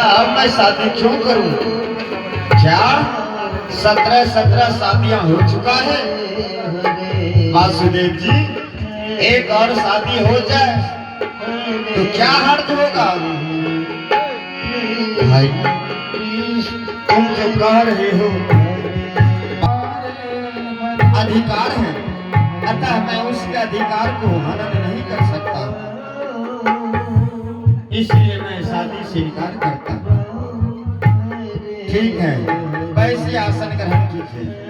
अब मैं शादी क्यों करूं? क्या 17 शादियां हो चुका है? वासुदेव जी, एक और शादी हो जाए तो क्या हर्ज होगा? भाई, तुम जो कह रहे हो अधिकार है, अतः मैं उसके अधिकार को हनन नहीं कर सकता, इसलिए मैं शादी स्वीकार करता हूं। ठीक है, वैसे आसन ग्रहण कीजिए।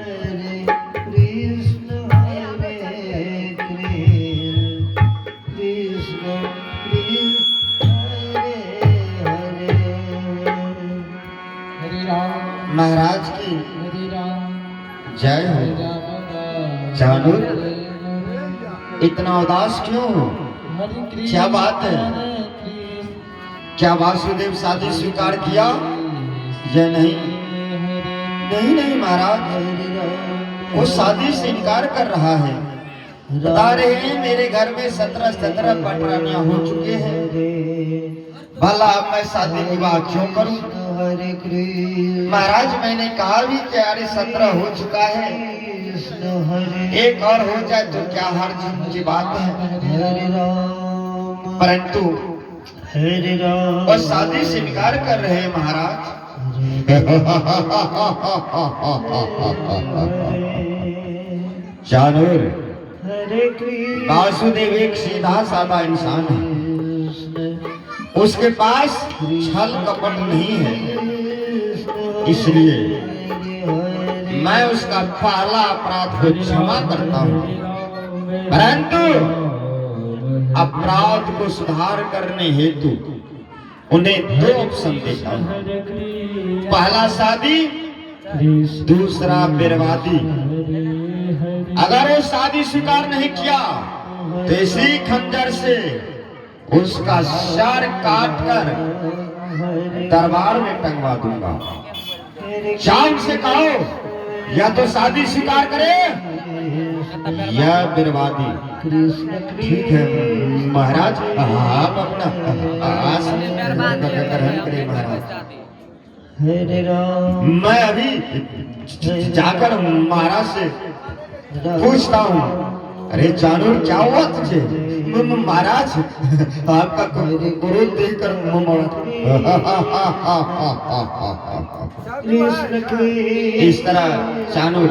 महाराज की जय हो। जानू, इतना उदास क्यों हो? क्या बात है? क्या वासुदेव शादी स्वीकार किया या नहीं? नहीं नहीं महाराज, वो शादी से इनकार कर रहा है। बता रहे हैं मेरे घर में 17 पटरानियां हो चुके हैं, भला अब मैं शादी विवाह क्यों करूं? महाराज, मैंने कहा भी कि अरे 17 हो चुका है, एक और हो जाए तो क्या हर्ज की बात है। परंतु वो शादी से इनकार कर रहे हैं महाराज। जानूर, वासुदेव एक सीधा साधा इंसान है, उसके पास छल कपट नहीं है, इसलिए मैं उसका पहला अपराध को क्षमा करता हूं। परंतु अपराध को सुधार करने हेतु उन्हें 2 ऑप्शन देता हूं। पहला शादी, दूसरा बर्बादी। अगर वो शादी स्वीकार नहीं किया तो इसी खंजर से उसका सर काट कर दरबार में टंगवा दूंगा। शाम से कहो या तो शादी स्वीकार करे या बर्बादी। ठीक है महाराज, आप अपना आसन ग्रहण करें महाराज। मैं अभी जाकर महाराज से पूछता हूँ। अरे जानू, क्या हुआ तुझे? महाराज, आपका क्रोध देखकर इस तरह चानूर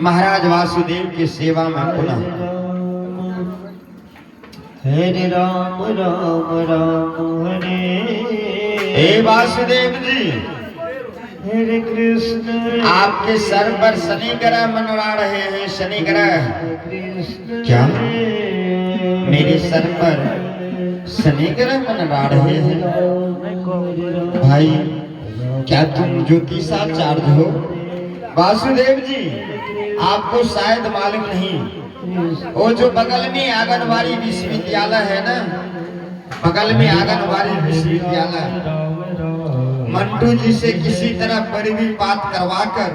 महाराज वासुदेव की सेवा में पुनः हरे राम राम राम हरे। हे वासुदेव जी, हरे कृष्ण, आपके सर पर शनि ग्रह मनवा रहे हैं। शनि ग्रह क्या? मेरे सर पर शनि ग्रह मनवा रहे हैं? भाई, क्या तुम ज्योतिषाचार्य हो? वासुदेव जी, आपको शायद मालूम नहीं, वो जो बगल में आंगनबाड़ी विश्वविद्यालय है ना, बगल में आंगनबाड़ी विश्वविद्यालय, मंटू जी से किसी तरह परिवी पात करवाकर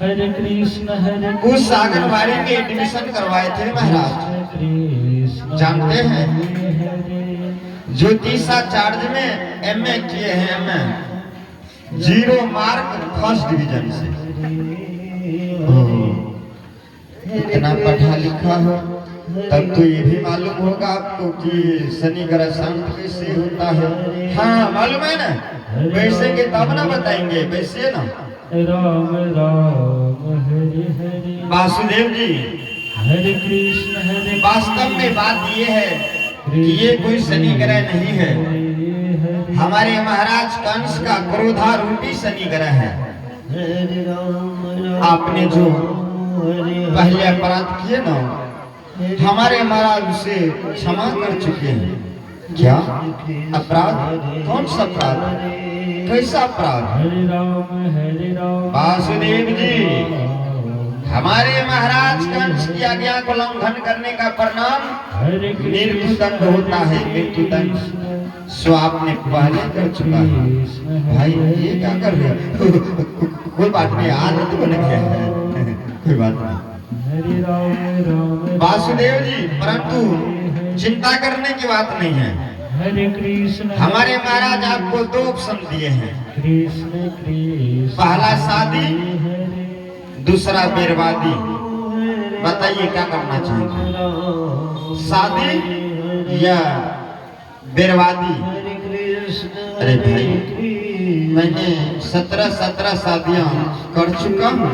हरे कृष्ण उस आंगनबाड़ी में एडमिशन करवाए थे महाराज। जानते हैं, ज्योतिषाचार्य में एमए किए हैं, एमए 0 मार्क फर्स्ट डिवीजन से। इतना पढ़ा लिखा हो तब तो ये भी मालूम होगा आपको कि शनि ग्रह शांत कैसे होता है। हाँ मालूम है ना, बैसेंगे तब ना बताएंगे, बैसे ना। राम राम हरे हरे। वासुदेव जी, हरे कृष्ण हरे। वास्तव में बात ये है कि ये कोई शनि ग्रह नहीं है, हमारे महाराज कंस का क्रोधारूपी शनि ग्रह है। आपने जो पहले अपराध किए ना, हमारे महाराज उसे क्षमा कर चुके हैं। क्या अपराध? कौन सा अपराध? कैसा अपराध? वासुदेव जी, हमारे महाराज कंस की आज्ञा को उल्लंघन करने का परिणाम मृत्यु दंड होता है। मृत्यु दंड सो आपने पहले कर चुका है। भाई, ये क्या कर रहे हो? कोई बात नहीं, आदत बन गया है, कोई बात नहीं। वासुदेव जी, परंतु चिंता करने की बात नहीं है। हरे कृष्ण हमारे महाराज आपको 2 ऑप्शन दिए हैं। कृष्ण कृष्ण पहला शादी, हरे दूसरा बर्बादी। बताइए क्या करना चाहिए, शादी या बर्बादी? हरे कृष्ण अरे भाई, मैंने 17 शादियां कर चुका हूँ।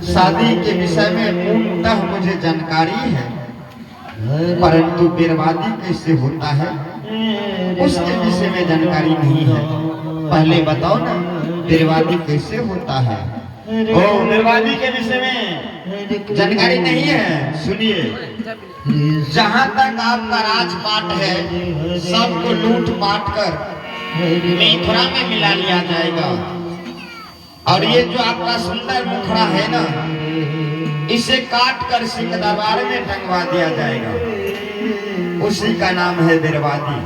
शादी के विषय में पूर्णतः मुझे जानकारी है, परंतु बर्बादी कैसे होता है उसके विषय में जानकारी नहीं है। पहले बताओ ना, बर्बादी कैसे होता है? ओ, बर्बादी के विषय में जानकारी नहीं है। सुनिए, जहाँ तक आपका राजपाट है सबको लूट पाट कर मथुरा में मिला लिया जाएगा, और ये जो आपका सुंदर मुखड़ा है ना, इसे काट कर सिंह दरबार में टंगवा दिया जाएगा। उसी का नाम है बर्बादी।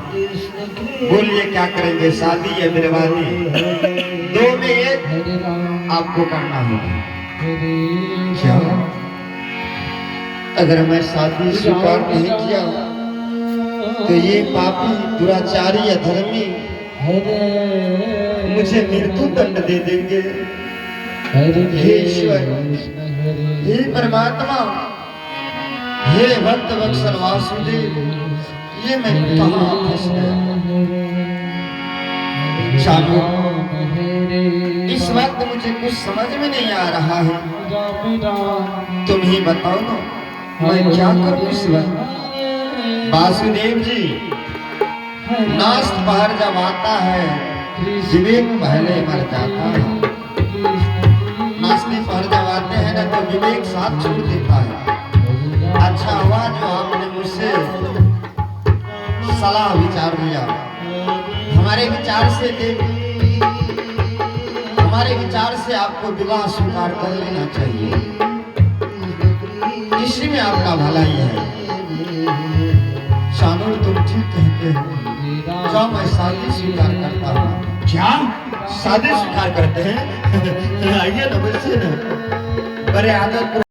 बोलिए क्या करेंगे, शादी या बर्बादी? 2 में एक आपको करना होगा। क्या अगर मैं शादी स्वीकार नहीं किया तो ये पापी दुराचारी अधर्मी मुझे मृत्यु दंड दे देंगे। हे ईश्वर, हे परमात्मा, हे भक्त वत्सल वासुदेव, ये मैं कहाँ फंस गया? चालू, इस वक्त मुझे कुछ समझ में नहीं आ रहा है। तुम ही बताओ ना, मैं क्या करूं इस वक्त? वासुदेव जी, नास्त पहर जब आता है विवेक पहले मर जाता है। नास्ती पहर जब आते हैं ना तो विवेक साथ छोड़ देता है। अच्छा हुआ जो आपने मुझसे सलाह विचार लिया। हमारे विचार से आपको विवाह स्वीकार कर लेना चाहिए, इसी में आपका भलाई है। शानूर, तुम ठीक कहते हो। जाओ, मैं शादी स्वीकार करता हूँ। क्या शादी स्वीकार करते हैं? आइए ना, बच्चे ना, बड़े आदत